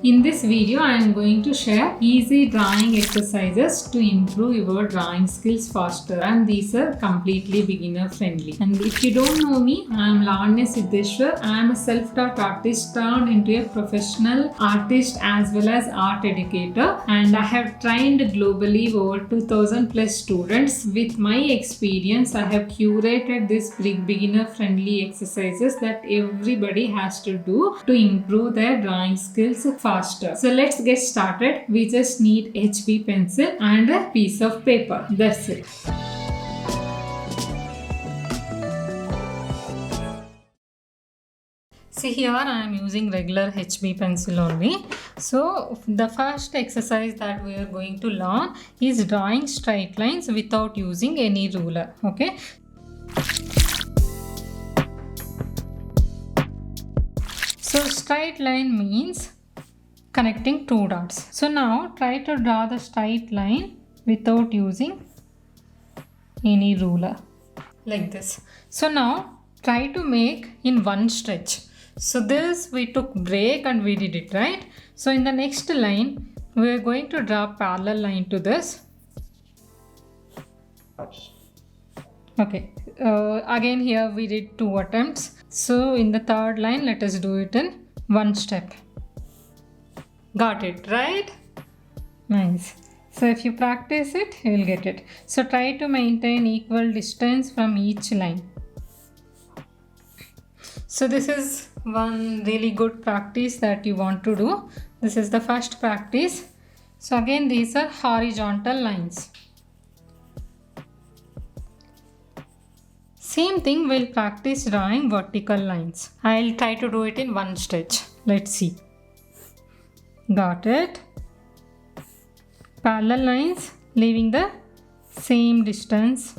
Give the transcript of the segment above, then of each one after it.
In this video, I am going to share easy drawing exercises to improve your drawing skills faster, and these are completely beginner friendly. And if you don't know me, I am Lavanya. I am a self-taught artist turned into a professional artist as well as art educator, and I have trained globally over 2000 plus students. With my experience, I have curated these beginner friendly exercises that everybody has to do to improve their drawing skills faster. So let's get started. We just need HB pencil and a piece of paper. That's it. See, here I am using regular HB pencil only. So the first exercise that we are going to learn is drawing straight lines without using any ruler. Okay. So straight line means connecting two dots. So now try to draw the straight line without using any ruler like this. So now try to make in one stretch. So this we took break and we did it, right? So in the next line we are going to draw parallel line to this. Okay, again here we did two attempts. So in the third line, let us do it in one step. Got it, right? Nice. So if you practice it, you will get it. So try to maintain equal distance from each line. So this is one really good practice that you want to do. This is the first practice. So again, these are horizontal lines. Same thing, we'll practice drawing vertical lines. I'll try to do it in one stretch. Let's see. Got it. Parallel lines leaving the same distance.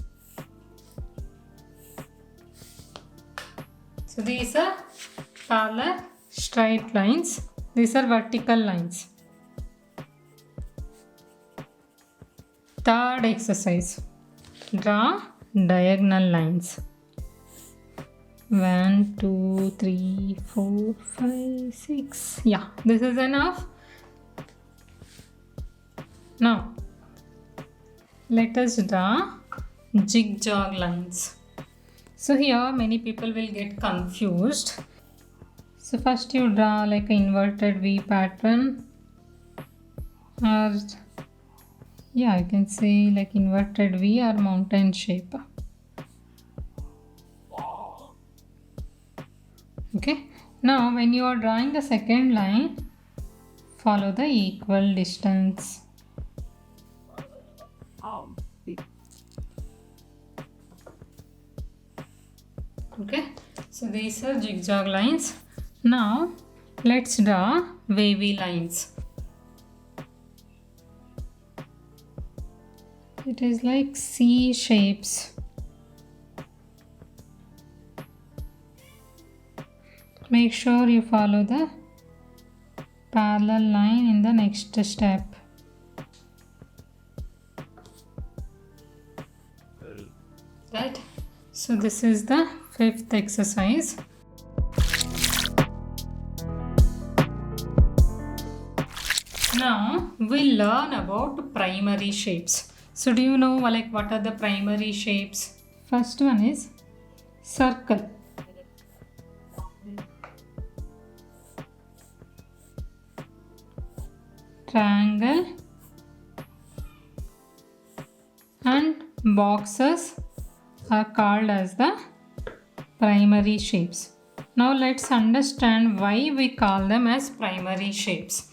So these are parallel straight lines. These are vertical lines. Third exercise. Draw diagonal lines. 1, 2, 3, 4, 5, 6. Yeah, this is enough. Now, let us draw zigzag lines. So here many people will get confused. So first you draw like an inverted V pattern, or yeah, I can say like inverted V or mountain shape. Okay, now when you are drawing the second line, follow the equal distance. Okay, so these are zigzag lines. Now let's draw wavy lines. It is like C shapes. Make sure you follow the parallel line in the next step. Right? So this is the fifth exercise. Now we'll learn about primary shapes. So do you know like what are the primary shapes? First one is circle. Triangle and boxes are called as the primary shapes. Now let's understand why we call them as primary shapes.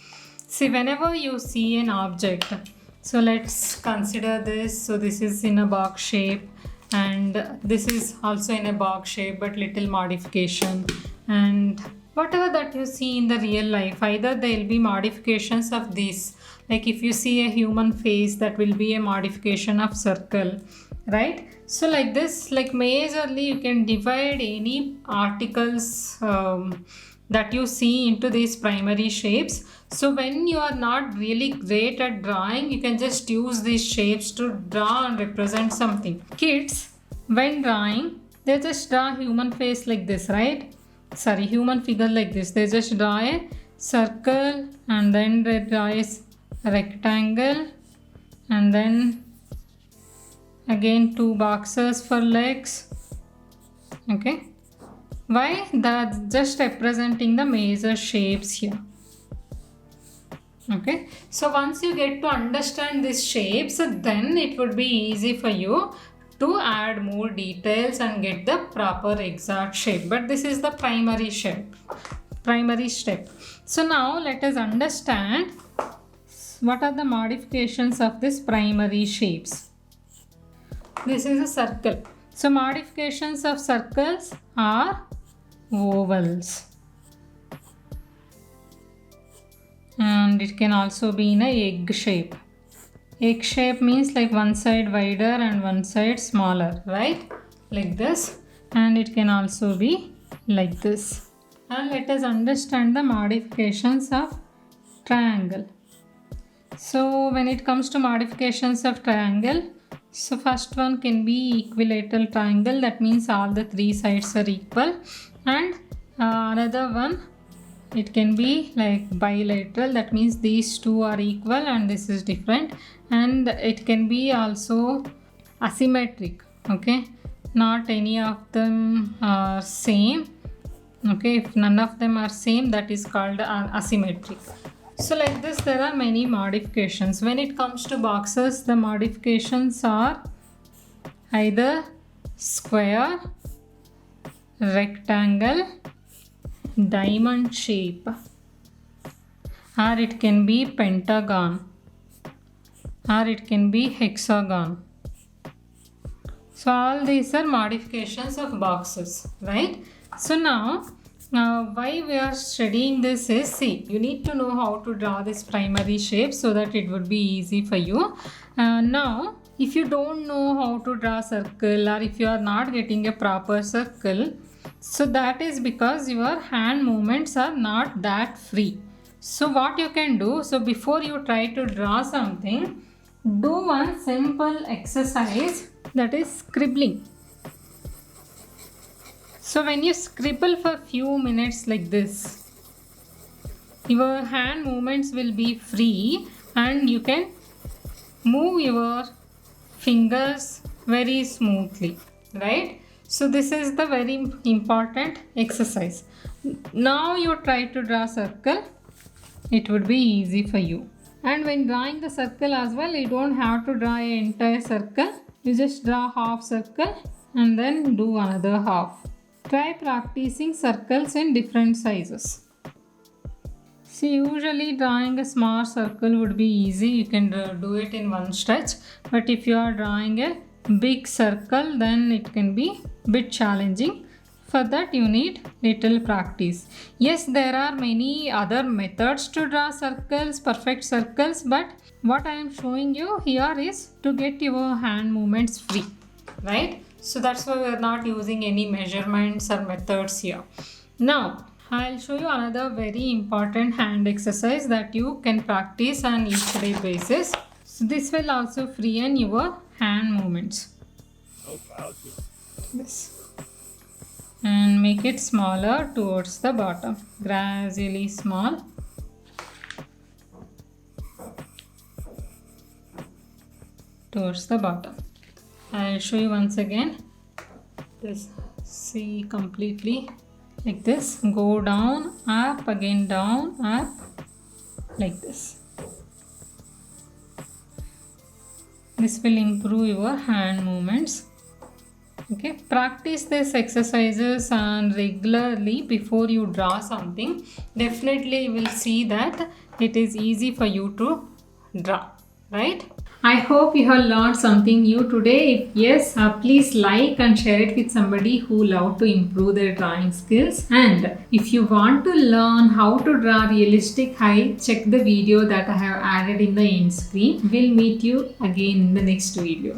See, whenever you see an object, so let's consider this. So this is in a box shape and this is also in a box shape but little modification, and whatever that you see in the real life, either there will be modifications of this. Like if you see a human face, that will be a modification of circle, right? So like this, like majorly you can divide any articles that you see into these primary shapes. So when you are not really great at drawing, you can just use these shapes to draw and represent something. Kids, when drawing, they just draw human face like this, right? Human figure like this. They just draw a circle, and then there is rectangle, and then again 2 boxes for legs. Okay, why? That's just representing the major shapes here. Okay, so once you get to understand these shapes, then it would be easy for you to add more details and get the proper exact shape. But this is the primary shape, primary step. So now let us understand what are the modifications of this primary shapes. This is a circle. So modifications of circles are ovals. And it can also be in a egg shape. Egg shape means like one side wider and one side smaller, right? Like this. And it can also be like this. And let us understand the modifications of triangle. So when it comes to modifications of triangle, so first one can be equilateral triangle. That means all the 3 sides are equal. And another one, it can be like bilateral. That means these 2 are equal and this is different. And it can be also asymmetric. Okay, not any of them are same. Okay, if none of them are same, that is called asymmetric. So like this, there are many modifications. When it comes to boxes, the modifications are either square, rectangle, diamond shape, or it can be pentagon, or it can be hexagon. So all these are modifications of boxes, right? So now why we are studying this is, see, you need to know how to draw this primary shape so that it would be easy for you. Now if you don't know how to draw circle, or if you are not getting a proper circle, so that is because your hand movements are not that free. So what you can do, so before you try to draw something, do one simple exercise, that is scribbling. So when you scribble for few minutes like this, your hand movements will be free and you can move your fingers very smoothly, right? So this is the very important exercise. Now you try to draw circle, it would be easy for you. And when drawing the circle as well, you don't have to draw an entire circle. You just draw half circle and then do another half. Try practicing circles in different sizes. See, usually drawing a small circle would be easy. You can do it in one stretch. But if you are drawing a big circle, then it can be a bit challenging. For that you need little practice. Yes, there are many other methods to draw circles, perfect circles, but what I am showing you here is to get your hand movements free, right? So that's why we are not using any measurements or methods here. Now I'll show you another very important hand exercise that you can practice on each day basis. So this will also free your hand movements. This. And make it smaller towards the bottom, gradually small. Towards the bottom. I'll show you once again. This, see, completely like this. Go down, up, again down, up, like this. This will improve your hand movements. Okay, practice these exercises and regularly before you draw something. Definitely you will see that it is easy for you to draw, right? I hope you have learned something new today. If yes, please like and share it with somebody who love to improve their drawing skills. And if you want to learn how to draw realistic eye, check the video that I have added in the end screen. We'll meet you again in the next video.